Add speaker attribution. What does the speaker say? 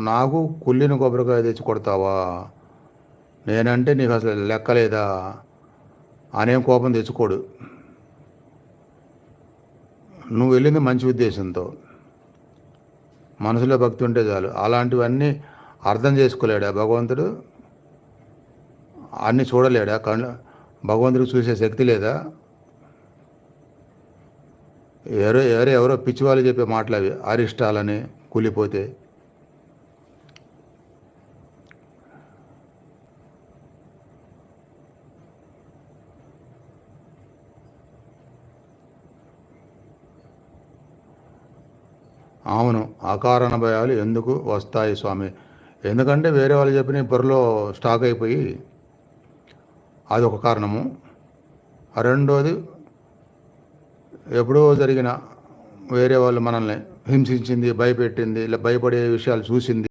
Speaker 1: నాకు కుళ్ళిన కొబ్బరికాయ తెచ్చి కొడతావా, నేనంటే నీకు అసలు లెక్కలేదా అనేం కోపం తెచ్చుకోడు. నువ్వు వెళ్ళింది మంచి ఉద్దేశంతో, మనసులో భక్తి ఉంటే చాలు. అలాంటివన్నీ అర్థం చేసుకోలేడా భగవంతుడు? అన్నీ చూడలేడా? కళ్ళు భగవంతుడికి చూసే శక్తి లేదా? ఎవరో పిచ్చి వాళ్ళు చెప్పే మాటలు అవి, అరిష్టాలని కూలిపోతే. అవును, అకారణ భయాలు ఎందుకు వస్తాయి స్వామి? ఎందుకంటే వేరే వాళ్ళు చెప్పిన బుర్రలో స్టాక్ అయిపోయి, అది ఒక కారణము. రెండోది, ఎప్పుడో జరిగిన వేరే వాళ్ళు మనల్ని హింసించింది, భయపెట్టింది, ఇలా భయపడే విషయాలు చూసింది.